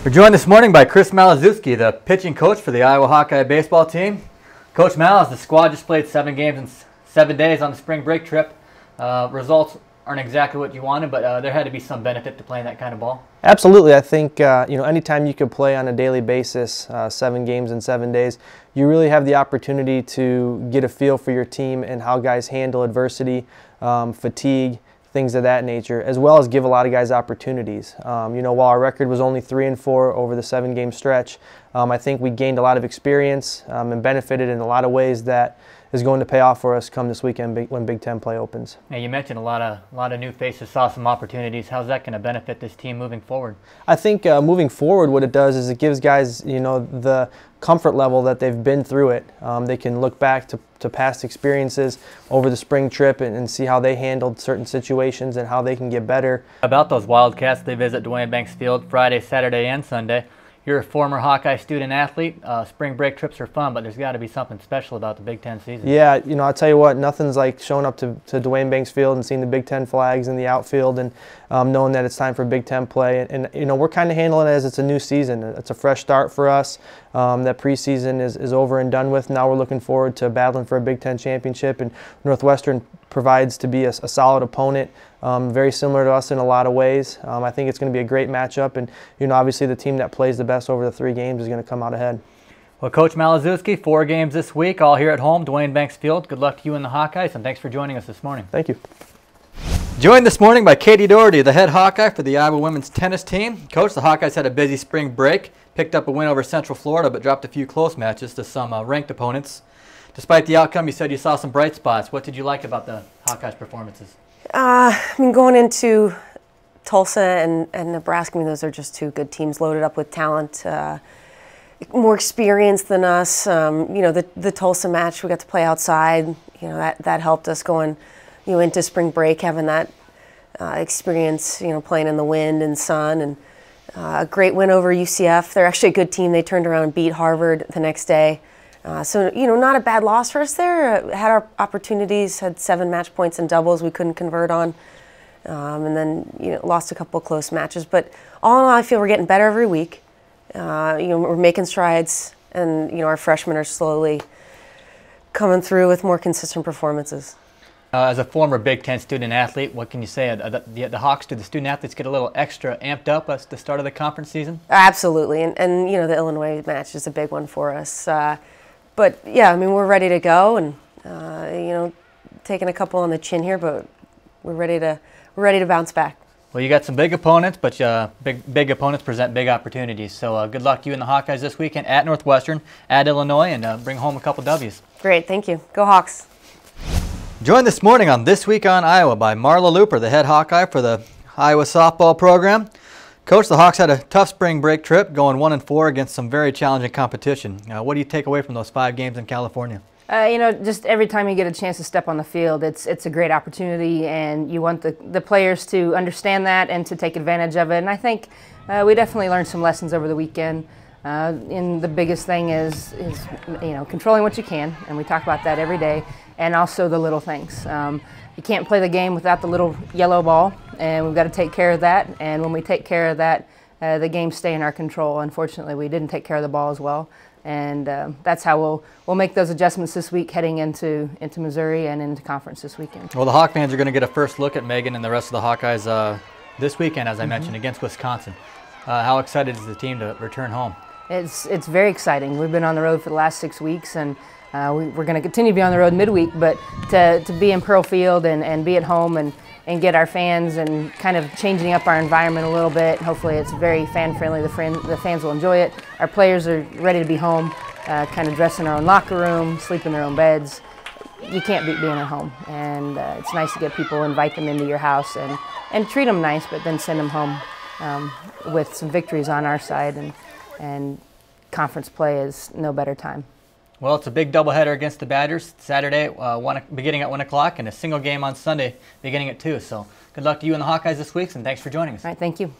We're joined this morning by Chris MALISZEWSKI, the pitching coach for the Iowa Hawkeye baseball team. Coach Malisz, the squad just played 7 games in 7 days on the spring break trip. Results aren't exactly what you wanted, but there had to be some benefit to playing that kind of ball. Absolutely. I think anytime you can play on a daily basis, 7 games in 7 days, you really have the opportunity to get a feel for your team and how guys handle adversity, fatigue, things of that nature, as well as give a lot of guys opportunities. While our record was only 3-4 over the 7-game stretch, I think we gained a lot of experience and benefited in a lot of ways that is going to pay off for us come this weekend when Big Ten play opens. Yeah, you mentioned a lot of new faces, saw some opportunities. How's that going to benefit this team moving forward? I think moving forward, what it does is it gives guys, the comfort level that they've been through it. They can look back to past experiences over the spring trip and see how they handled certain situations and how they can get better. About those Wildcats, they visit Duane Banks Field Friday, Saturday, and Sunday. You're a former Hawkeye student athlete. Spring break trips are fun, but there's got to be something special about the Big Ten season. Yeah, I'll tell you what, nothing's like showing up to Duane Banks Field and seeing the Big Ten flags in the outfield and knowing that it's time for Big Ten play. And we're kind of handling it as it's a new season. It's a fresh start for us. That preseason is over and done with. Now we're looking forward to battling for a Big Ten championship, and Northwestern provides to be a solid opponent, very similar to us in a lot of ways. I think it's going to be a great matchup, and obviously the team that plays the best over the 3 games is going to come out ahead. Well, Coach MALISZEWSKI, 4 games this week, all here at home, Duane Banks Field. Good luck to you and the Hawkeyes, and thanks for joining us this morning. Thank you. Joined this morning by Katie Dougherty, the head Hawkeye for the Iowa women's tennis team. Coach, the Hawkeyes had a busy spring break, picked up a win over Central Florida, but dropped a few close matches to some ranked opponents. Despite the outcome, you said you saw some bright spots. What did you like about the Hawkeyes' performances? Going into Tulsa and Nebraska, those are just 2 good teams loaded up with talent, more experience than us. The Tulsa match, we got to play outside. That helped us going into spring break, having that experience, playing in the wind and sun. And a great win over UCF. They're actually a good team. They turned around and beat Harvard the next day. So, not a bad loss for us there. Had our opportunities, had 7 match points in doubles we couldn't convert on. And then, lost a couple of close matches. But all in all, I feel we're getting better every week. We're making strides, and, our freshmen are slowly coming through with more consistent performances. As a former Big Ten student athlete, what can you say? The Hawks, do the student athletes get a little extra amped up at the start of the conference season? Absolutely, and the Illinois match is a big one for us. But yeah, we're ready to go, and taking a couple on the chin here, but we're ready to bounce back. Well, you got some big opponents, but big opponents present big opportunities. So good luck to you and the Hawkeyes this weekend at Northwestern, at Illinois, and bring home a couple W's. Great, thank you. Go Hawks. Joined this morning on This Week on Iowa by Marla Looper, the head Hawkeye for the Iowa softball program. Coach, the Hawks had a tough spring break trip, going 1-4 against some very challenging competition. What do you take away from those 5 games in California? Just every time you get a chance to step on the field, it's a great opportunity, and you want the players to understand that and to take advantage of it. And I think we definitely learned some lessons over the weekend. And the biggest thing is controlling what you can, and we talk about that every day, and also the little things. You can't play the game without the little yellow ball, and we've got to take care of that. And when we take care of that, the games stay in our control. Unfortunately, we didn't take care of the ball as well, and that's how we'll make those adjustments this week, heading into Missouri and into conference this weekend. Well, the Hawk fans are going to get a first look at Megan and the rest of the Hawkeyes this weekend, as I mentioned, against Wisconsin. How excited is the team to return home? It's very exciting. We've been on the road for the last 6 weeks, and we're going to continue to be on the road midweek, but to be in Pearl Field and be at home and get our fans and kind of changing up our environment a little bit. Hopefully it's very fan-friendly. The fans will enjoy it. Our players are ready to be home, kind of dress in our own locker room, sleep in their own beds. You can't beat being at home, and it's nice to get people, invite them into your house and treat them nice, but then send them home with some victories on our side, and conference play is no better time. Well, it's a big doubleheader against the Badgers Saturday, beginning at 1 o'clock, and a single game on Sunday beginning at 2. So good luck to you and the Hawkeyes this week, and thanks for joining us. All right, thank you.